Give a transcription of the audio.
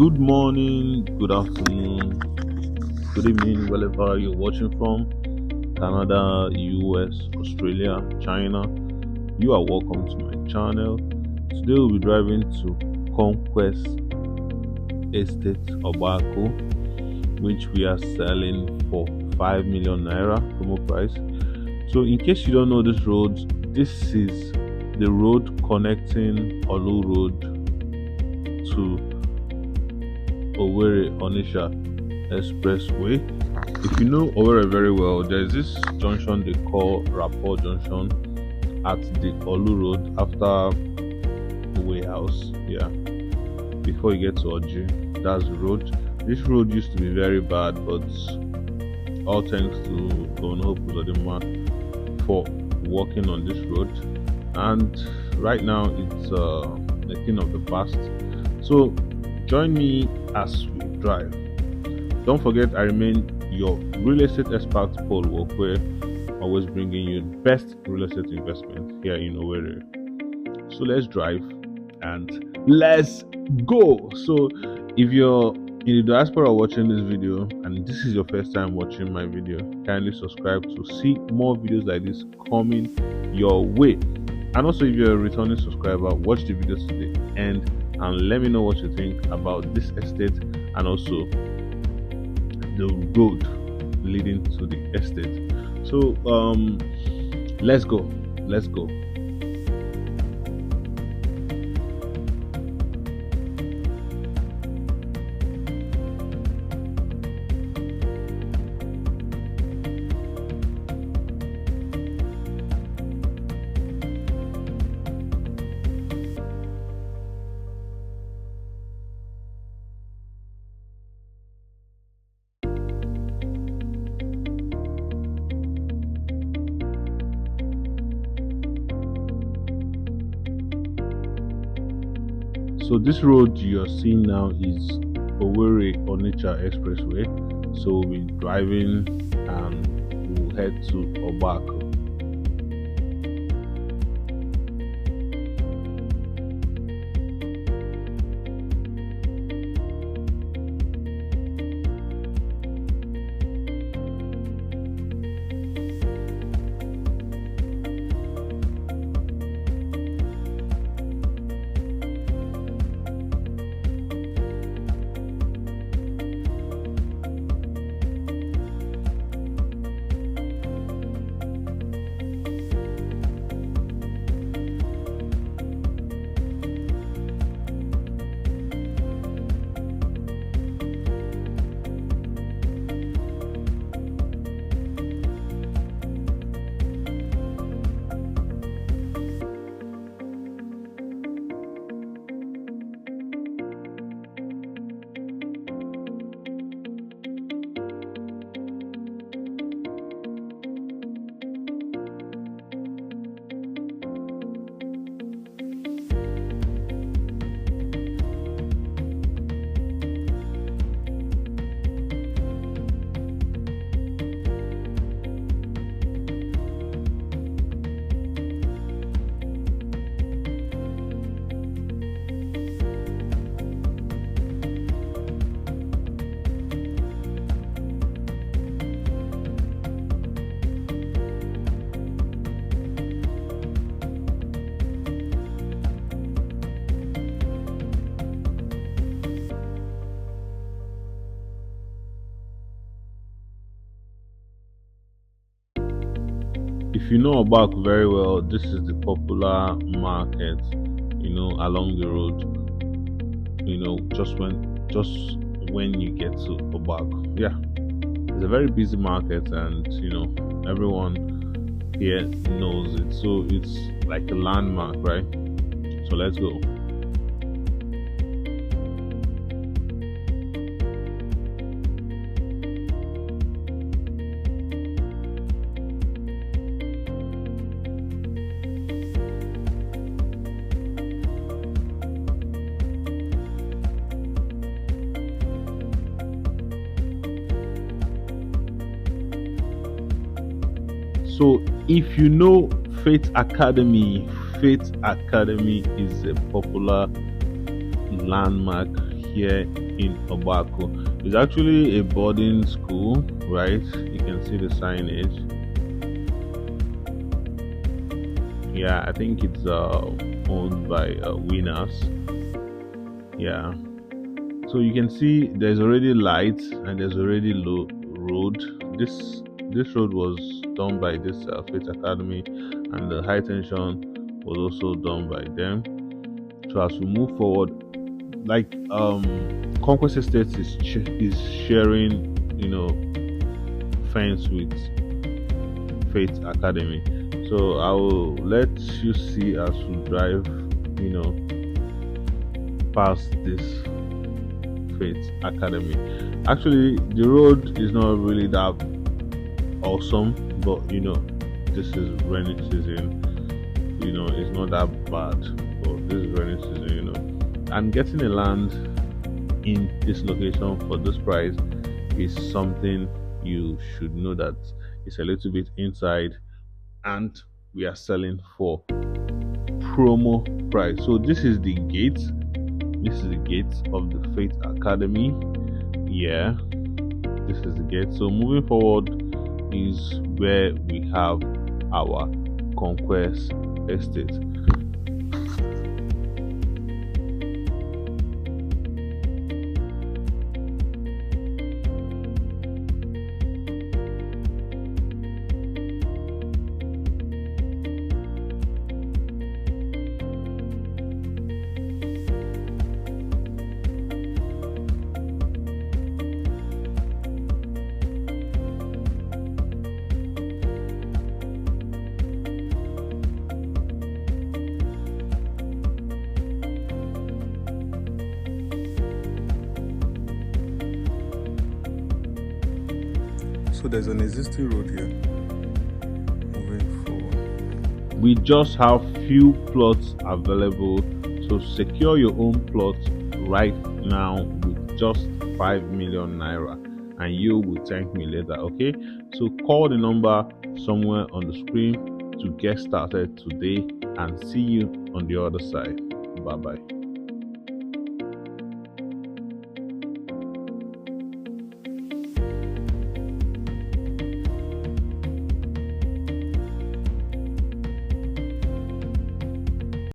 Good morning, good afternoon, good evening, wherever you're watching from. Canada, US, Australia, China. You are welcome to my channel. Today we'll be driving to Conquest Estate Obaku, which we are selling for 5 million naira promo price. So in case you don't know this road, this is the road connecting Olu Road to Owerri Onisha Expressway. If you know Owerri very well, there's this junction they call Rapport Junction at the Olu Road after the warehouse. Yeah, before you get to Oji, that's the road. This road used to be very bad, but all thanks to Governor Uzodinma for working on this road, and right now it's a thing of the past. So join me as we drive. Don't forget, I remain your real estate expert, Paul Uwakwe, always bringing you the best real estate investment here in Owerri. So let's drive and let's go. So if you're in the diaspora watching this video and this is your first time watching my video, kindly subscribe to see more videos like this coming your way. And also, if you're a returning subscriber, watch the video to the end and let me know what you think about this estate and also the road leading to the estate. So let's go. So this road you're seeing now is Owerri Onitsha Expressway. So we'll be driving and we'll head to Ogbaku. If you know Obaku very well, this is the popular market, along the road, just when you get to Obaku. Yeah, it's a very busy market, and everyone here knows it. So it's like a landmark, right? So let's go. So if you know Faith Academy is a popular landmark here in Obaku. It's actually a boarding school, right? You can see the signage. Yeah, I think it's owned by Winners. Yeah, so you can see there's already lights and there's already low road. This road was done by this Faith Academy, and the high tension was also done by them. So as we move forward, like Conquest Estates is sharing, fence with Faith Academy. So I will let you see as we drive, past this Faith Academy. Actually, the road is not really that awesome, but this is rainy season. It's not that bad, but this is rainy season. And getting a land in this location for this price is something you should know that it's a little bit inside, and we are selling for promo price. So this is the gate. This is the gate of the Faith Academy. Yeah, this is the gate. So moving forward is where we have our Conquest estate. So there's an existing road here. Moving forward, we just have few plots available, so secure your own plot right now with just 5 million naira, and you will thank me later. Okay, so call the number somewhere on the screen to get started today, and see you on the other side. Bye bye.